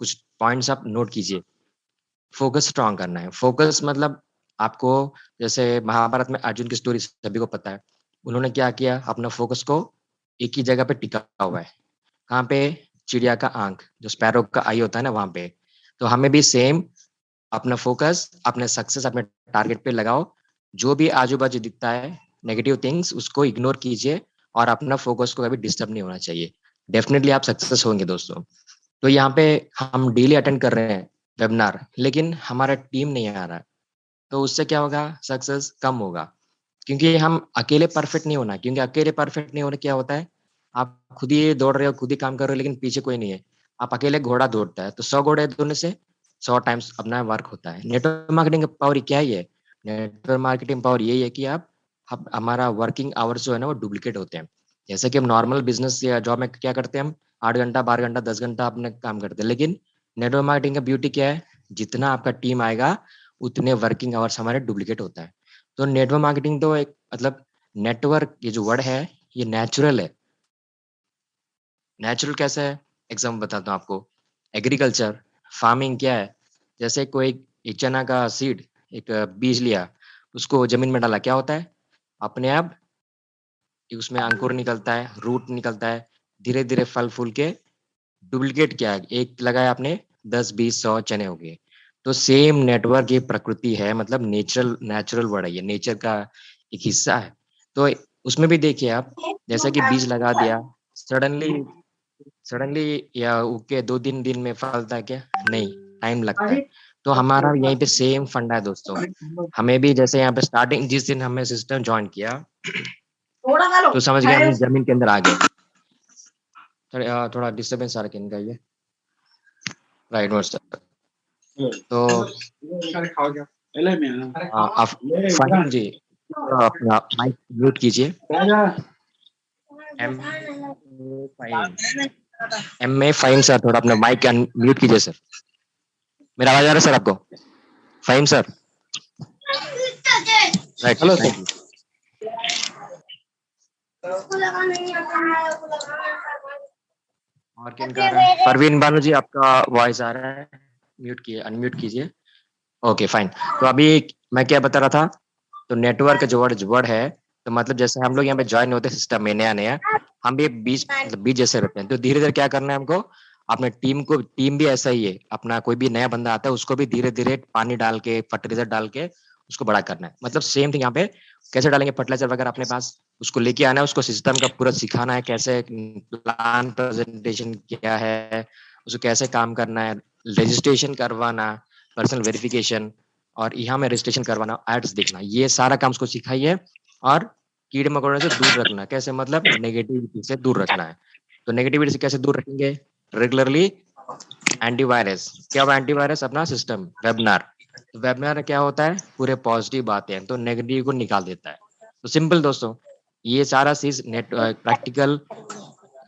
कुछ पॉइंट्स आप नोट कीजिए। फोकस स्ट्रांग करना है। फोकस मतलब आपको, जैसे महाभारत में अर्जुन की स्टोरी सभी को पता है। उन्होंने क्या किया, अपना फोकस को एक ही जगह पे टिका हुआ है। कहाँ पे? चिड़िया का आंख, जो स्पैरो का आई होता है ना, वहां पे। तो हमें भी सेम अपना फोकस अपने सक्सेस, अपने टारगेट पे लगाओ। जो भी आजू बाजू दिखता है नेगेटिव थिंग्स, उसको इग्नोर कीजिए और अपना फोकस को कभी डिस्टर्ब नहीं होना चाहिए। डेफिनेटली आप सक्सेस होंगे दोस्तों। तो यहाँ पे हम डेली अटेंड कर रहे हैं वेबिनार, लेकिन हमारा टीम नहीं आ रहा है, तो उससे क्या होगा? सक्सेस कम होगा। क्योंकि हम अकेले परफेक्ट नहीं होना, क्योंकि अकेले परफेक्ट नहीं होने क्या होता है, आप खुद ही दौड़ रहे हो, खुद ही काम कर रहे हो, लेकिन पीछे कोई नहीं है। आप अकेले घोड़ा दौड़ता है, तो 100 घोड़े दौड़ने से 100 टाइम्स अपना वर्क होता है। नेटवर्क मार्केटिंग पावर क्या ही है? नेटवर्क मार्केटिंग पावर यही है कि आप हमारा वर्किंग आवर्स जो है ना, वो डुप्लीकेट होते हैं। जैसे कि हम नॉर्मल बिजनेस या जॉब में क्या करते हैं, हम 8 घंटा, 12 घंटा, 10 घंटा अपने काम करते हैं, लेकिन नेटवर्क मार्केटिंग का ब्यूटी क्या है? जितना आपका टीम आएगा, उतने वर्किंग आवर्स हमारे डुप्लीकेट होता है। तो नेटवर्क मार्केटिंग तो एक मतलब, नेटवर्क ये जो वर्ड है, ये नेचुरल है। नेचुरल कैसे है? एग्जाम्पल बताता हूँ आपको। एग्रीकल्चर, फार्मिंग क्या है? जैसे कोई एक चना का सीड, एक बीज लिया, उसको जमीन में डाला, क्या होता है? अपने आप उसमें अंकुर निकलता है, रूट निकलता है, धीरे धीरे फल फूल के डुप्लीकेट क्या है, एक लगाया आपने, 10, 20, 100 चने हो गए। तो सेम नेटवर्क ये प्रकृति है, मतलब नेचुरल वर्ड है, ये नेचर का एक हिस्सा है। तो उसमें भी देखिए आप, जैसा कि बीज लगा दिया, सडनली सडनली या उग के 2 दिन में फलता है क्या? नहीं, टाइम लगता है। तो हमारा यहीं पे सेम फंडा है दोस्तों। हमें भी जैसे यहाँ पे स्टार्टिंग जिस दिन हमने सिस्टम ज्वाइन किया, तो समझ गए हम जमीन के अंदर आ गए। थोड़ा डिस्टर्बेंस आ रहा है इनका, ये राइट नोट। तो आप फाहिम जी, अपना माइक म्यूट कीजिए। M Fahim, M A Fahim sir, थोड़ा अपना माइक म्यूट कीजिए सर। मेरा आवाज आ रहा है सर आपको? Fahim sir, right, hello thank sir. You. और किन का आ रहा है? परवीन बानू जी, आपका वॉइस आ रहा है, म्यूट किए, अनम्यूट कीजिए। Okay fine. तो अभी मैं क्या बता रहा था, तो नेटवर्क का जो वर्ड है, तो मतलब जैसे हम लोग यहाँ पे ज्वाइन होते हैं सिस्टम में नया नया, हम भी एक बीज, मतलब बीज जैसे रहते हैं। तो धीरे धीरे क्या करना है हमको, अपने टीम भी ऐसा ही है, अपना कोई भी नया बंदा आता है, उसको भी धीरे धीरे पानी डाल के, फर्टिलाइजर डाल के उसको बड़ा करना है। मतलब सेम थिंग यहाँ पे, कैसे डालेंगे फर्टिलाइजर वगैरह अपने पास, उसको लेके आना है, उसको सिस्टम का पूरा सिखाना है, कैसे प्लान प्रेजेंटेशन क्या है, उसको कैसे काम करना है, रजिस्ट्रेशन करवाना, पर्सनल वेरिफिकेशन, और यहाँ में रजिस्ट्रेशन करवाना, एड्स देखना, ये सारा काम उसको सिखाइए। और कीड़े मकोड़े से दूर रखना, कैसे मतलब नेगेटिविटी से दूर रखना है। तो नेगेटिविटी से कैसे दूर रखेंगे? Regularly antivirus. क्या हुआ एंटीवायरस? अपना सिस्टम वेबिनार। तो वेबिनार क्या होता है? पूरे पॉजिटिव बातें हैं, तो नेगेटिव को निकाल देता है। तो सिंपल दोस्तों, ये सारा चीज नेट प्रैक्टिकल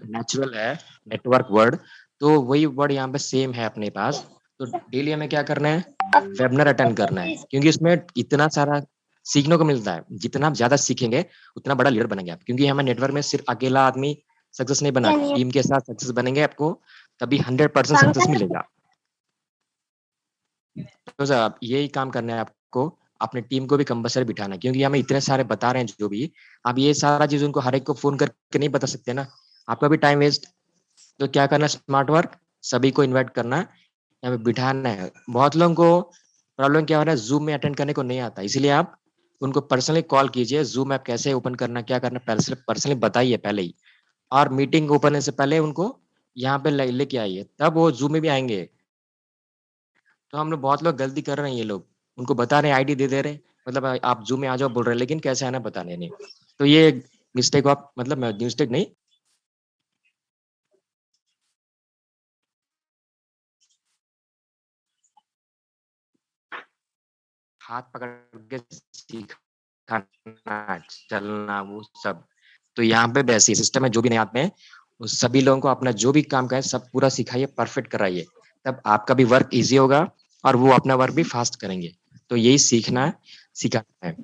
नेचुरल है, नेटवर्क वर्ड। तो वही वर्ड यहाँ पे सेम है अपने पास। तो डेली हमें क्या करना है? वेबिनार अटेंड करना है, क्योंकि इसमें इतना सारा सीखने को मिलता है। जितना आप ज्यादा सीखेंगे, उतना बड़ा लीडर बनेंगे आप। क्योंकि हमें नेटवर्क में सिर्फ अकेला आदमी सक्सेस नहीं बना, टीम के साथ सक्सेस बनेंगे आपको, तभी 100% सक्सेस मिलेगा। तो सर आप यही काम करना है आपको, अपने टीम को भी कंपल्सरी बिठाना है, क्योंकि हमें इतने सारे बता रहे हैं जो भी, आप ये सारा चीज उनको हर एक को फोन करके नहीं बता सकते ना, आपका भी टाइम वेस्ट। तो क्या करना, स्मार्ट वर्क, सभी को इनवाइट करना, यहाँ पे बिठाना है। बहुत लोगों को प्रॉब्लम क्या हो रहा है, जूम में अटेंड करने को नहीं आता, इसलिए आप उनको पर्सनली कॉल कीजिए, जूम ऐप कैसे ओपन करना, क्या करना, पर्सनली बताइए पहले ही। और मीटिंग ओपन होने से पहले उनको यहाँ पे लेके आइए, तब वो जूम में भी आएंगे। तो हम लोग, बहुत लोग गलती कर रहे हैं, ये लोग उनको बता रहे हैं, आईडी दे दे रहे हैं, मतलब आप जूम में आ जाओ बोल रहे हैं, लेकिन कैसे आना बताने नहीं। तो ये मिस्टेक आप, मतलब मिस्टेक नहीं, हाथ पकड़ के सिखाना, चलना, वो सब। तो यहाँ पे वैसे सिस्टम है, जो भी नए आते हैं उस सभी लोगों को अपना जो भी काम का है सब पूरा सिखाइए, परफेक्ट कराइए, तब आपका भी वर्क इजी होगा और वो अपना वर्क भी फास्ट करेंगे। तो यही सीखना है, सिखाना है।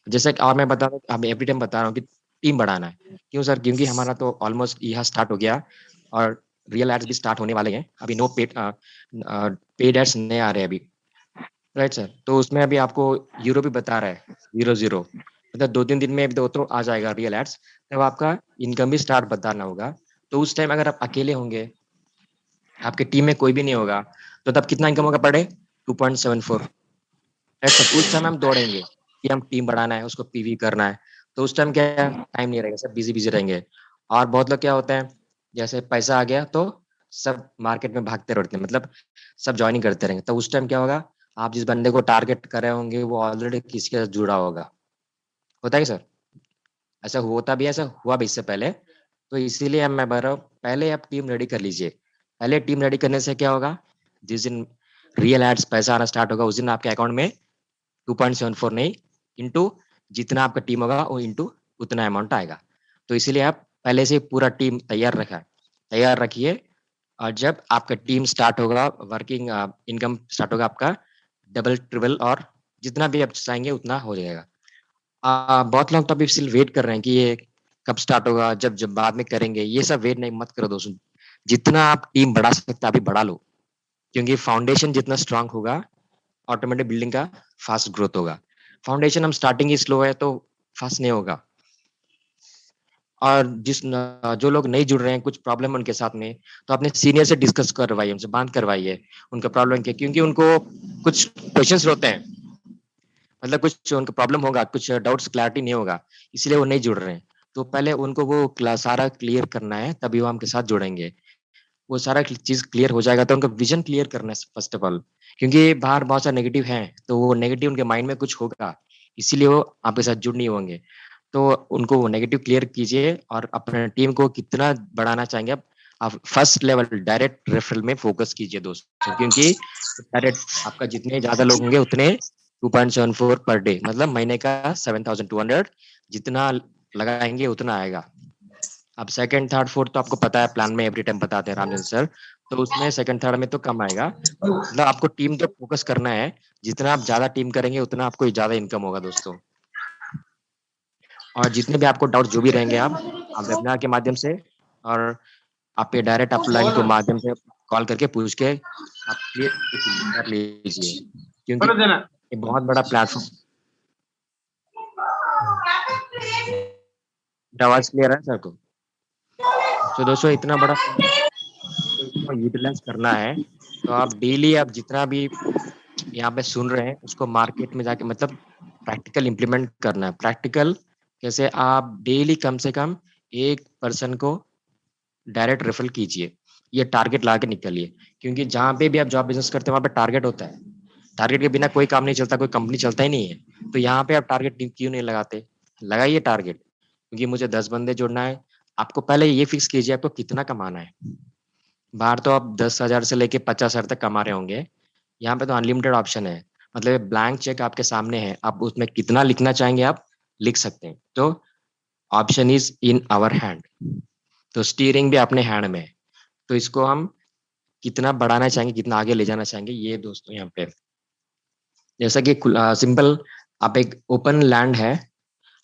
जैसे कि और मैं बता रहा हूँ, अब एवरी टाइम बता रहा हूँ कि टीम बढ़ाना है। क्यों सर? क्योंकि हमारा तो ऑलमोस्ट यहाँ स्टार्ट हो गया, और रियल एड्स भी स्टार्ट होने वाले हैं, अभी नो पेड एड्स नहीं आ रहे हैं अभी, राइट सर। तो उसमें अभी आपको यूरो भी बता रहा है 0-0, मतलब 2-3 दिन में दो तो आ जाएगा रियल एड्स, तब आपका इनकम भी स्टार्ट बताना होगा। तो उस टाइम अगर आप अकेले होंगे, आपके टीम में कोई भी नहीं होगा, तो तब कितना इनकम होगा पर डे? 2.74, right sir. उस टाइम हम दौड़ेंगे कि हम टीम बढ़ाना है, उसको पीवी करना है, तो उस टाइम क्या टाइम नहीं रहेगा, सब बिजी बिजी रहेंगे। और बहुत लोग क्या होते हैं, जैसे पैसा आ गया तो सब मार्केट में भागते रहते हैं, मतलब सब ज्वाइनिंग करते रहेंगे, तो उस टाइम क्या होगा, आप जिस बंदे को टारगेट कर रहे होंगे वो ऑलरेडी किसी के साथ जुड़ा होगा। होता है कि सर? ऐसा होता भी है, ऐसा हुआ भी इससे पहले। तो इसीलिए मैं बता रहा हूँ, पहले आप टीम रेडी कर लीजिए। पहले टीम रेडी करने से क्या होगा, जिस दिन रियल एड्स पैसा आना स्टार्ट होगा, उस दिन आपके अकाउंट में 2.74 नहीं, इंटू जितना आपका टीम होगा वो इंटू उतना अमाउंट आएगा। तो इसीलिए आप पहले से पूरा टीम तैयार रखिए, और जब आपका टीम स्टार्ट होगा, वर्किंग इनकम स्टार्ट होगा आपका, डबल ट्रिपल और जितना भी आप चाहेंगे उतना हो जाएगा। बहुत लोग तो अभी सिर्फ वेट कर रहे हैं कि ये कब स्टार्ट होगा, जब जब बाद में करेंगे, ये सब वेट नहीं मत करो दोस्तों। जितना आप टीम बढ़ा सकते हैं अभी बढ़ा लो, क्योंकि फाउंडेशन जितना स्ट्रांग होगा, ऑटोमेटिक बिल्डिंग का फास्ट ग्रोथ होगा। फाउंडेशन हम स्टार्टिंग ही स्लो है तो फास्ट नहीं होगा। और जो लोग नहीं जुड़ रहे हैं, कुछ प्रॉब्लम उनके साथ में, तो अपने सीनियर से डिस्कस करवाइए, उनसे बात करवाइए उनका प्रॉब्लम क्या, क्योंकि उनको कुछ क्वेश्चंस होते हैं, मतलब कुछ उनका प्रॉब्लम होगा, कुछ डाउट्स क्लैरिटी नहीं होगा, इसलिए वो नहीं जुड़ रहे हैं। तो पहले उनको वो सारा क्लियर करना है, तभी वो हमके साथ जुड़ेंगे। वो सारा चीज क्लियर हो जाएगा तो उनका विजन क्लियर करना है फर्स्ट ऑफ ऑल, क्योंकि बाहर बहुत सारे नेगेटिव हैं, तो वो नेगेटिव उनके माइंड में कुछ होगा, इसीलिए वो आपके साथ जुड़ नहीं होंगे। तो उनको वो नेगेटिव क्लियर कीजिए, और अपने टीम को कितना बढ़ाना चाहेंगे आप फर्स्ट लेवल डायरेक्ट रेफरल में फोकस कीजिए दोस्तों, क्योंकि डायरेक्ट आपका जितने ज्यादा लोग होंगे उतने 2.74 पर डे, मतलब महीने का 7,200, जितना लगाएंगे उतना आएगा। अब सेकंड थर्ड फोर्थ तो आपको पता है, प्लान में एवरी टाइम बताते हैं रामचंद्र सर, तो उसमें सेकंड थर्ड में तो कम आएगा, मतलब आपको टीम तो फोकस करना है, जितना आप ज्यादा टीम करेंगे उतना आपको ज्यादा इनकम होगा दोस्तों। और जितने भी आपको डाउट जो भी रहेंगे, आप वेबिनार के माध्यम से, और आप ये डायरेक्ट अपलाइन के माध्यम से कॉल करके पूछ के आप क्लियर कर लीजिए, क्योंकि ये बहुत बड़ा प्लेटफॉर्म। आवाज क्लियर है सर को? तो दोस्तों इतना बड़ा तो इसको यूटिलाइज करना है, तो आप डेली आप जितना भी यहाँ पे सुन रहे हैं उसको मार्केट में जाके, मतलब प्रैक्टिकल इम्प्लीमेंट करना है। प्रैक्टिकल कैसे, आप डेली कम से कम एक पर्सन को डायरेक्ट रेफरल कीजिए, ये टारगेट ला के निकलिए, क्योंकि जहाँ पे भी आप जॉब बिजनेस करते हैं वहाँ पे टारगेट होता है, टारगेट के बिना कोई काम नहीं चलता, कोई कंपनी चलता ही नहीं है। तो यहाँ पे आप टारगेट क्यों नहीं लगाते, लगाइए टारगेट, क्योंकि मुझे 10 बंदे जोड़ना है। आपको पहले ये फिक्स कीजिए आपको कितना कमाना है। बाहर तो आप 10,000 से लेके 50,000 तक कमा रहे होंगे, यहाँ पे तो अनलिमिटेड ऑप्शन है, मतलब ब्लैंक चेक आपके सामने है, आप उसमें कितना लिखना चाहेंगे आप लिख सकते हैं। तो option is in our hand, तो स्टीयरिंग भी अपने हैंड में है। तो इसको हम कितना बढ़ाना चाहेंगे, कितना आगे ले जाना चाहेंगे, ये दोस्तों यहाँ पे जैसा कि सिंपल, आप एक ओपन लैंड है,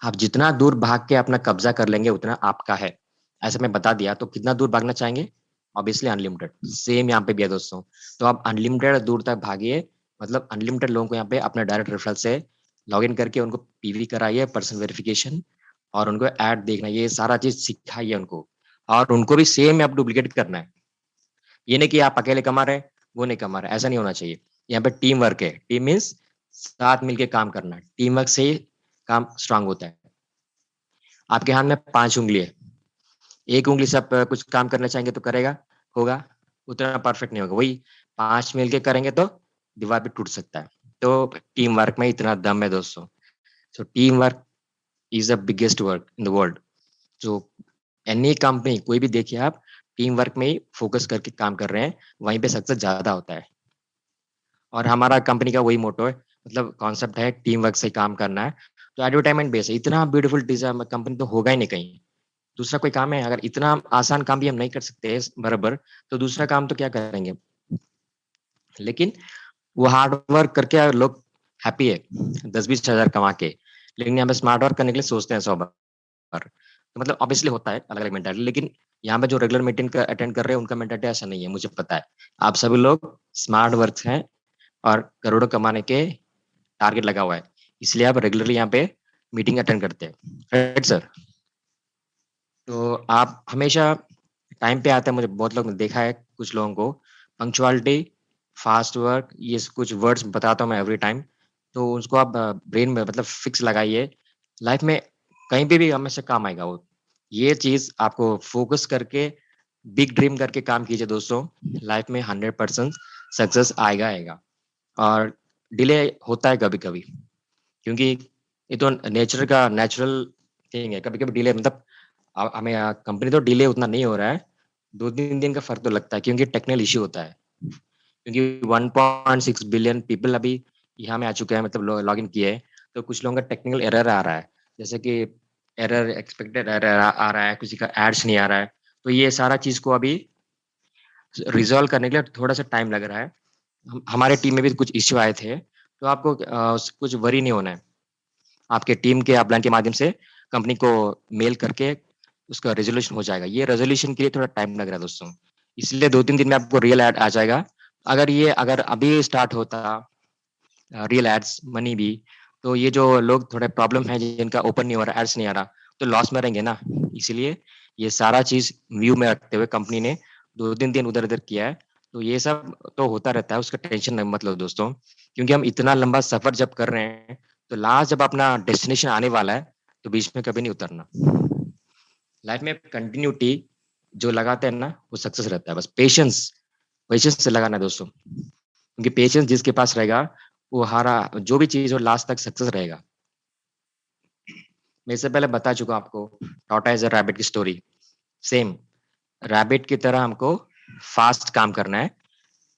आप जितना दूर भाग के अपना कब्जा कर लेंगे उतना आपका है, ऐसा मैं बता दिया। तो कितना दूर भागना चाहेंगे? Obviously unlimited. सेम यहाँ पे भी है दोस्तों, तो आप अनलिमिटेड दूर तक भागिए, मतलब अनलिमिटेड लोगों को यहाँ पे अपने डायरेक्ट रेफरल से लॉग इन करके उनको पीवी कराइए, पर्सनल वेरिफिकेशन, और उनको ऐड देखना, ये सारा चीज सिखाइए उनको, और उनको भी सेम आप डुप्लीकेट करना है। ये नहीं कि आप अकेले कमा रहे हैं वो नहीं कमा रहे, ऐसा नहीं होना चाहिए। यहाँ पे टीम वर्क है, टीम मीन्स साथ मिलके काम करना, टीम वर्क से ही काम स्ट्रांग होता है। आपके हाथ में 5 उंगली है, एक उंगली से आप कुछ काम करना चाहेंगे तो करेगा, होगा, उतना परफेक्ट नहीं होगा। वही 5 मिलके करेंगे तो दीवार पे टूट सकता है। तो टीम वर्क में इतना दम है दोस्तों। So team work is the biggest work in the world. जो एनी कंपनी कोई भी देखिए आप, टीम वर्क में ही फोकस करके काम कर रहे हैं, वहीं पे सक्सेस ज्यादा होता है। और हमारा कंपनी का वही मोटो है, मतलब कॉन्सेप्ट है टीम वर्क से काम करना है। तो एडवर्टाइजमेंट बेस है, इतना ब्यूटीफुल डिजाइन कंपनी तो होगा ही नहीं कहीं, दूसरा कोई काम है, अगर इतना आसान काम भी हम नहीं कर सकते बराबर, तो दूसरा काम तो क्या करेंगे। लेकिन वो हार्ड वर्क करके लोग हैप्पी है 10-20 हजार कमा के, लेकिन यहाँ पे स्मार्ट वर्क करने के लिए सोचते हैं 100 बार। तो मतलब ऑब्वियसली होता है अलग-अलग मेंटालिटी, लेकिन यहाँ पे जो रेगुलर मीटिंग का अटेंड कर रहे हैं उनका मेंटालिटी ऐसा नहीं है, मुझे पता है। आप सभी लोग स्मार्ट वर्क्स हैं और करोड़ों कमाने के टारगेट लगा हुआ है, इसलिए आप रेगुलरली यहाँ पे मीटिंग अटेंड करते हैं, राइट सर? तो आप हमेशा टाइम पे आते हैं, मुझे बहुत लोग ने देखा है, कुछ लोगों को पंक्चुअलिटी, फास्ट वर्क, ये कुछ वर्ड्स बताता हूँ मैं एवरी टाइम, तो उसको आप ब्रेन में मतलब फिक्स लगाइए, लाइफ में कहीं पे भी हमेशा काम आएगा वो। ये चीज़ आपको फोकस करके, बिग ड्रीम करके काम कीजिए दोस्तों, लाइफ में 100% सक्सेस आएगा आएगा। और डिले होता है कभी-कभी, क्योंकि ये तो नेचुरल थिंग है, कभी-कभी डिले मतलब हमें कंपनी तो डिले उतना नहीं हो रहा है, 2-3 दिन का फ़र्क तो लगता है क्योंकि टेक्निकल इश्यू होता है। क्योंकि 1.6 बिलियन पीपल अभी यहाँ में आ चुके हैं, मतलब लॉगिन किए हैं, तो कुछ लोगों का टेक्निकल एरर आ रहा है, जैसे कि एरर एक्सपेक्टेड एरर आ रहा है, किसी का एड्स नहीं आ रहा है, तो ये सारा चीज़ को अभी रिज़ॉल्व करने के लिए थोड़ा-सा टाइम लग रहा है। हमारे टीम में भी कुछ इश्यू आए थे, तो आपको कुछ वरी नहीं होना है। आपके टीम के अपलाइन के माध्यम से कंपनी को मेल करके उसका रेज़ोल्यूशन हो जाएगा। ये रेज़ोल्यूशन के लिए थोड़ा टाइम लग रहा है दोस्तों, इसलिए 2-3 दिन में आपको रियल ऐड आ जाएगा। अगर अभी स्टार्ट होता रियल एड्स, मनी भी, तो ये जो लोग थोड़े प्रॉब्लम है जिनका ओपन नहीं हो रहा, एड्स नहीं आ रहा, तो लॉस में रहेंगे ना। इसीलिए ये सारा चीज़ व्यू में रखते हुए कंपनी ने 2-3 दिन उधर-इधर किया है, तो ये सब तो होता रहता है, उसका टेंशन मत लो दोस्तों, क्योंकि हम इतना लंबा सफ़र जब कर रहे हैं, तो लास्ट जब अपना डेस्टिनेशन आने वाला है, तो बीच में कभी नहीं उतरना। लाइफ में कंटिन्यूटी जो लगाते हैं ना, वो सक्सेस रहता है। बस पेशेंस पेशेंस से लगाना है दोस्तों, क्योंकि पेशेंस जिसके पास रहेगा, वो हारा जो भी चीज़ हो लास्ट तक सक्सेस रहेगा। मैं इससे पहले बता चुका हूँ आपको टॉर्टोइस और रैबिट की स्टोरी। सेम रैबिट की तरह हमको फास्ट काम करना है,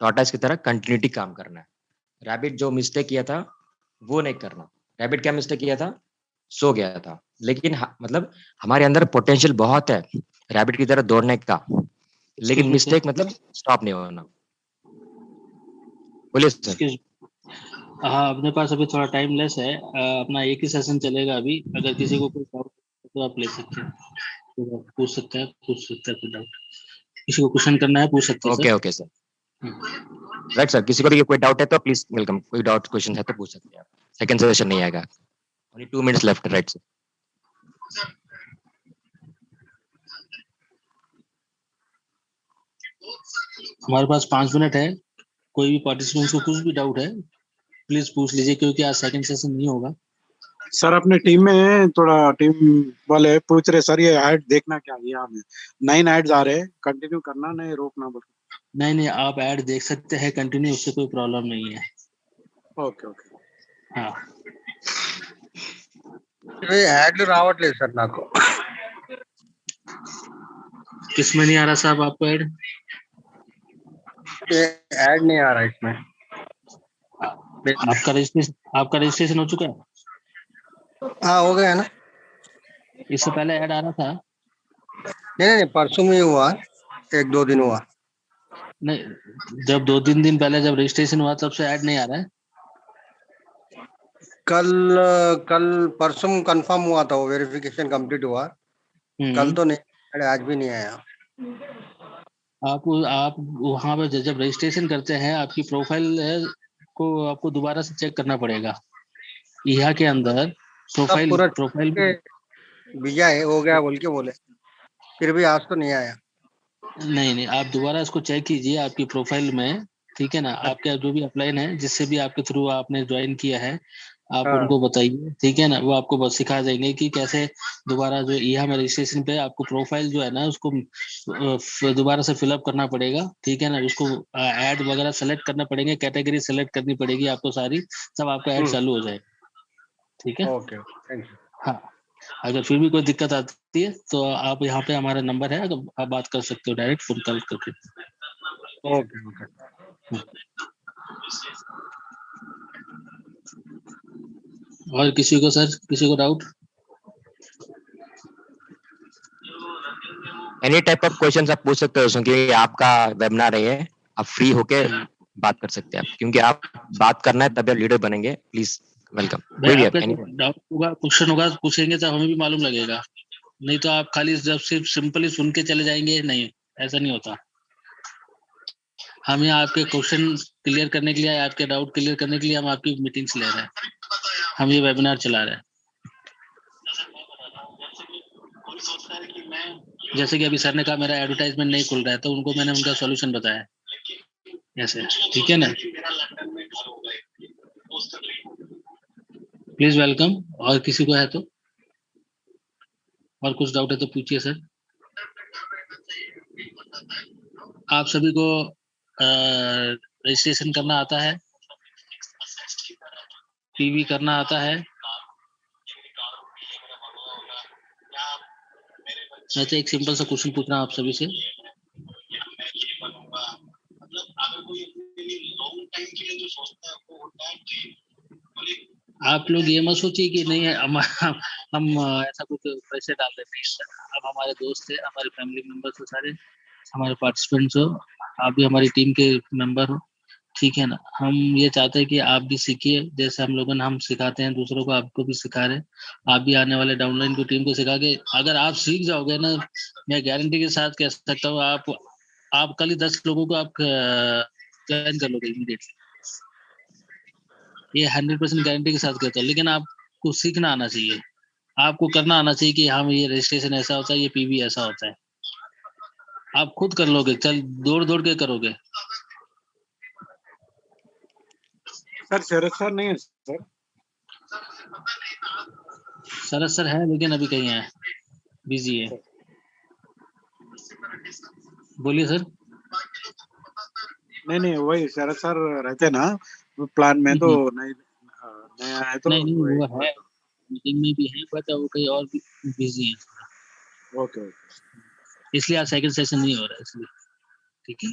टॉर्टोइस की तरह कंटिन्यूटी काम करना है। रैबिट जो मिस्टेक किया था, वो नहीं करना। रैबिट क्या मिस्टेक किया था? सो गया था। लेकिन मतलब हमारे अंदर पोटेंशियल बहुत है, रैबिट की तरह दौड़ने का, लेकिन एक्सक्यूज मी सर, मिस्टेक मतलब स्टॉप नहीं होना। बोलिए सर। एक्सक्यूज। हाँ, अपने पास अभी थोड़ा टाइम लेस है। अपना एक ही सेशन चलेगा अभी। अगर किसी को कोई डाउट है तो आप ले सकते हैं, तो आप पूछ सकते हैं कोई डाउट। किसी को क्वेश्चन करना है पूछ सकते हैं okay, sir. Okay sir. Right sir, किसी को भी कोई डाउट है तो प्लीज वेलकम, कोई डाउट क्वेश्चन है तो पूछ सकते हैं आप। सेकंड सेशन नहीं आएगा, only 2 minutes left, right sir. हमारे पास 5 मिनट है। कोई भी पार्टिसिपेंट को कुछ भी डाउट है प्लीज पूछ लीजिए, क्योंकि आज सेकंड सेशन नहीं होगा। सर अपने टीम में थोड़ा टीम वाले पूछ रहे सर, ये ऐड देखना क्या है? यहाँ में 9 एड्स आ रहे हैं, कंटिन्यू करना नहीं रोकना बोल। नहीं, आप ऐड देख सकते हैं कंटिन्यू, उससे कोई प्रॉब्लम नहीं है। ఓకే ఓకే हाँ, యాడ్లు రావట్లేదు సార్ నాకు. किसमें नहीं आ रहा साहब आपको ऐड? ये ऐड नहीं आ रहा इसमें. आपका रजिस्ट्रेशन हो चुका है? हाँ हो गया ना. इससे पहले ऐड आ रहा था? नहीं परसों में हुआ, 1-2 दिन हुआ. नहीं, जब 2-3 दिन पहले जब रजिस्ट्रेशन हुआ तब से ऐड नहीं आ रहा है? कल परसों कंफर्म हुआ था, वो वेरिफिकेशन कंप्लीट हुआ. कल तो नहीं, आज भी नहीं आया. आप वहां पे जब रजिस्ट्रेशन करते हैं आपकी प्रोफाइल को आपको दोबारा से चेक करना पड़ेगा। यहाँ के अंदर प्रोफाइल वीजा है हो गया बोल के बोले, फिर भी आज तो नहीं आया. नहीं, आप दोबारा इसको चेक कीजिए आपकी प्रोफाइल में, ठीक है ना। आपका जो भी अपलाइन है, जिससे भी आपके थ्रू आपने ज्वाइन किया है, आप उनको बताइए, ठीक है ना। वो आपको बस सिखा देंगे कि कैसे दोबारा जो यहाँ में रजिस्ट्रेशन पे आपको प्रोफाइल जो है ना उसको दोबारा से फिलअप करना पड़ेगा, ठीक है ना। उसको ऐड वगैरह सेलेक्ट करना पड़ेंगे, कैटेगरी सेलेक्ट करनी पड़ेगी आपको सारी, तब आपका ऐड चालू हो जाएगा, ठीक है। Okay, thank you. हाँ, अगर फिर भी कोई दिक्कत आती है तो आप यहाँ पे हमारा नंबर है, तो आप बात कर सकते हो डायरेक्ट फोन कॉल करके। ओके. और किसी को doubt? Any type of questions आप पूछ सकते हो, क्योंकि आपका वेबिनार है, आप फ्री होके बात कर सकते हैं आप, क्योंकि आप बात करना है तभी आप लीडर बनेंगे। Please welcome. कोई भी आपका एनी डाउट होगा, क्वेश्चन होगा, पूछेंगे तो हमें भी मालूम लगेगा। नहीं तो आप खाली जब सिर्फ सिंपली सुन के चले जाएंगे, नहीं, ऐसा नहीं होता। हम यहाँ आपके क्वेश्चन क्लियर करने के लिए, आपके डाउट क्लियर करने के लिए हम आपकी मीटिंग्स ले रहे हैं, हम ये वेबिनार चला रहे हैं। जैसे कि अभी सर ने कहा मेरा एडवर्टाइजमेंट नहीं खुल रहा है, तो उनको मैंने उनका सॉल्यूशन बताया ऐसे, ठीक है ना। Please welcome. और किसी को है तो, और कुछ डाउट है तो पूछिए सर। आप सभी को रजिस्ट्रेशन करना आता है, पीवी करना आता है। मैं तो एक सिंपल सा क्वेश्चन पूछ रहा हूँ आप सभी से। आप लोग ये मत सोचिए कि नहीं है हम ऐसा कुछ पैसे डाल रहे हैं। अब हमारे दोस्त है, हमारे फैमिली मेंबर्स हो, सारे हमारे पार्टिसिपेंट्स हो, आप भी हमारी टीम के मेंबर हो, ठीक है ना। हम ये चाहते हैं कि आप भी सीखिए, जैसे हम लोगों ने हम सिखाते हैं दूसरों को, आपको भी सिखा रहे हैं। आप भी आने वाले डाउनलाइन की टीम को सिखा के अगर आप सीख जाओगे ना, मैं गारंटी के साथ कह सकता हूँ आप कल ही 10 लोगों को आप ज्वाइन कर लोगे इमीडिएटली। ये 100% गारंटी के साथ कहता हूँ। लेकिन आपको सीखना आना चाहिए, आपको करना आना चाहिए कि हाँ ये रजिस्ट्रेशन ऐसा होता है, ये पीवी ऐसा होता है। आप खुद कर लोगे, चल दौड़ दौड़ के करोगे। सर शरद सर नहीं है सर? शरद सर है लेकिन अभी कहीं है, बिजी है। बोलिए सर। नहीं वही शरद सर रहते ना प्लान में, तो नहीं नया है तो नहीं वो है, मीटिंग में भी है, बट वो कहीं और भी बिजी है। ओके इसलिए आज सेकंड सेशन नहीं हो रहा है, इसलिए, ठीक है।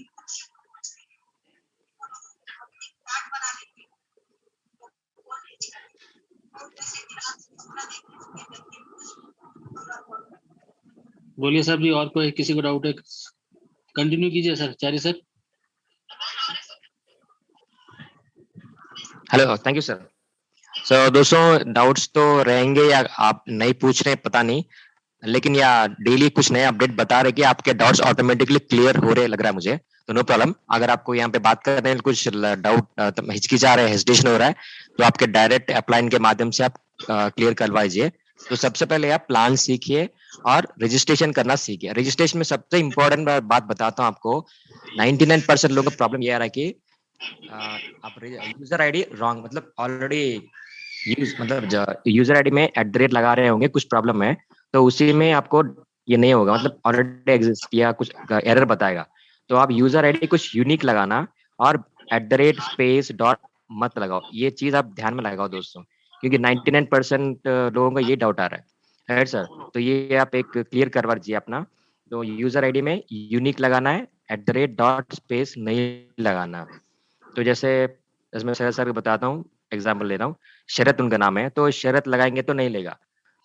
बोलिए सर जी, और कोई किसी को डाउट है? कंटिन्यू कीजिए sir, Chari sir. Hello, thank you sir. So दोस्तों, डाउट्स तो रहेंगे या आप नहीं पूछ रहे पता नहीं, लेकिन या डेली कुछ नया अपडेट बता रहे कि आपके डाउट्स ऑटोमेटिकली क्लियर हो रहे लग रहा है मुझे, तो नो प्रॉब्लम। अगर आपको यहाँ पे बात कर रहे हैं कुछ डाउट हिचकिचा रहे हैं, हेजिटेशन हो रहा है, तो आपके डायरेक्ट अपलाइन के माध्यम से आप क्लियर करवाइए। तो सबसे पहले आप प्लान सीखिए और रजिस्ट्रेशन करना सीखिए। रजिस्ट्रेशन में सबसे इंपॉर्टेंट बात बताता हूँ आपको, 99% लोगों का प्रॉब्लम यह रहा है कि आप यूजर आईडी रॉन्ग, मतलब ऑलरेडी मतलब यूजर आईडी में @ लगा रहे होंगे, कुछ प्रॉब्लम है, तो उसी में आपको ये नहीं होगा, मतलब ऑलरेडी एग्जिस्ट या कुछ एरर बताएगा। तो आप यूजर आईडी कुछ यूनिक लगाना और @ स्पेस डॉट मत लगाओ। ये चीज आप ध्यान में लगाओ दोस्तों, क्योंकि 99% लोगों का ये डाउट आ रहा है सर। तो ये आप एक क्लियर करवा दीजिए अपना। तो यूजर आईडी में यूनिक लगाना है, @ डॉट स्पेस नहीं लगाना। तो जैसे मैं शरद सर को बताता हूँ, एग्जाम्पल ले रहा हूँ, शरद उनका नाम है, तो शरद लगाएंगे तो नहीं लेगा,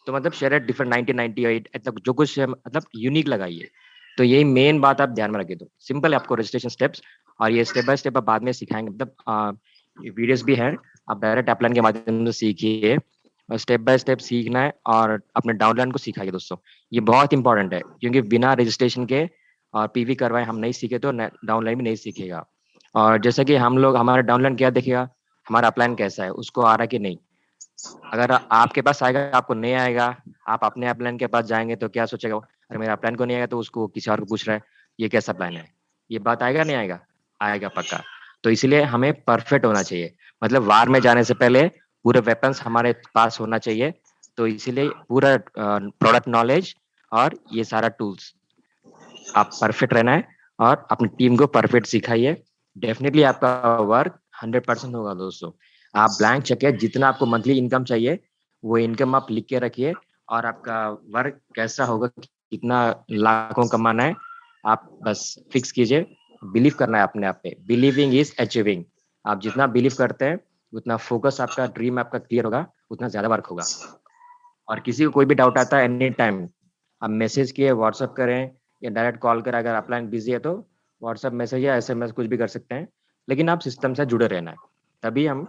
तो मतलब शरद डिफरेंट 1998 ऐसा जो कुछ है, मतलब यूनिक लगाइए। तो यही मेन बात आप ध्यान में रखिए। तो सिंपल है आपको रजिस्ट्रेशन स्टेप्स, और ये स्टेप बाय स्टेप आप बाद में सिखाएंगे, मतलब वीडियोस भी हैं, आप डायरेक्ट अपलाइन के माध्यम से सीखिए, और स्टेप बाय स्टेप सीखना है और अपने डाउनलाइन को सिखाइए दोस्तों। ये बहुत इंपॉर्टेंट है, क्योंकि बिना रजिस्ट्रेशन के और पीवी करवाए हम नहीं सीखे तो डाउनलाइन भी नहीं सीखेगा। और जैसे कि हम लोग, हमारा डाउनलाइन क्या देखेगा, हमारा अपलाइन कैसा है, उसको आ रहा है कि नहीं। अगर आपके पास आएगा, आपको नहीं आएगा, आप अपने अपलाइन के पास जाएंगे तो क्या सोचेगा, अरे मेरा अपलाइन को नहीं आएगा, तो उसको किसी और को पूछ रहा है ये कैसा प्लान है। ये बात आएगा नहीं आएगा? आएगा पक्का। तो इसलिए हमें परफेक्ट होना चाहिए, मतलब वार में जाने से पहले पूरे वेपन्स हमारे पास होना चाहिए। तो इसीलिए पूरा प्रोडक्ट नॉलेज और ये सारा टूल्स आप परफेक्ट रहना है, और अपनी टीम को परफेक्ट सिखाइए। डेफिनेटली आपका वर्क 100% होगा दोस्तों। आप ब्लैंक चेक है, जितना आपको मंथली इनकम चाहिए वो इनकम आप लिख के रखिए, और आपका वर्क कैसा होगा, कितना लाखों कमाना है, आप बस फिक्स कीजिए। बिलीव करना है अपने आप पे, बिलीविंग इज अचीविंग। आप जितना बिलीव करते हैं उतना फोकस आपका, ड्रीम आपका क्लियर होगा, उतना ज्यादा वर्क होगा। और किसी को कोई भी डाउट आता है एनी टाइम, आप मैसेज किए, व्हाट्सअप करें या डायरेक्ट कॉल करें। अगर अपलाइन बिजी है तो व्हाट्सअप मैसेज या SMS कुछ भी कर सकते हैं, लेकिन आप सिस्टम से जुड़े रहना है, तभी हम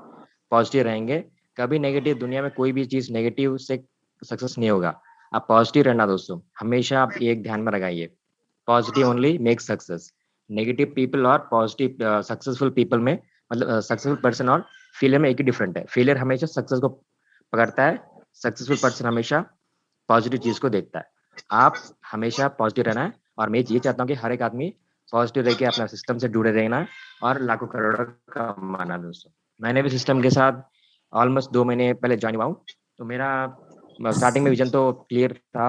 पॉजिटिव रहेंगे। कभी नेगेटिव, दुनिया में कोई भी चीज़ नेगेटिव से सक्सेस नहीं होगा। आप पॉजिटिव रहना दोस्तों, हमेशा आप एक ध्यान में लगाइए, positive only make success. Negative people और पॉजिटिव सक्सेसफुल पीपल में मतलब सक्सेसफुल पर्सन और फेलियर में एक ही डिफरेंट है। फेलियर हमेशा सक्सेस को पकड़ता है, सक्सेसफुल पर्सन हमेशा पॉजिटिव चीज को देखता है। आप हमेशा पॉजिटिव रहना है और मैं ये चाहता हूँ कि हर एक आदमी पॉजिटिव रह के अपना सिस्टम से जुड़े रहना है और लाखों करोड़ों कमाना दोस्तों। मैंने भी सिस्टम के साथ ऑलमोस्ट 2 महीने पहले जॉइन हुआ हूँ, तो मेरा स्टार्टिंग में विजन तो क्लियर था।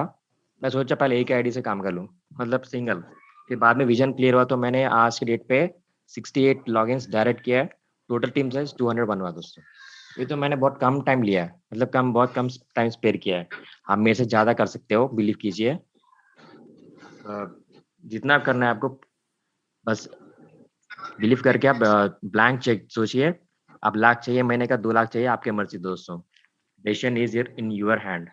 मैं सोचा पहले एक आईडी से काम कर लूँ, मतलब सिंगल। फिर बाद में विजन क्लियर हुआ तो मैंने आज के डेट पे 68 लॉगिन्स डायरेक्ट किया है। टोटल टीम साइज 201 हुआ दोस्तों। ये तो मैंने बहुत कम टाइम लिया है, मतलब बहुत कम टाइम स्पेयर किया है। आप मेरे से ज़्यादा कर सकते हो, बिलीव कीजिए। जितना करना है आपको, बस बिलीव करके आप ब्लैंक चेक सोचिए। आप लाख चाहिए महीने का, 2 लाख चाहिए, आपके मर्जी दोस्तों। Decision is in your hand.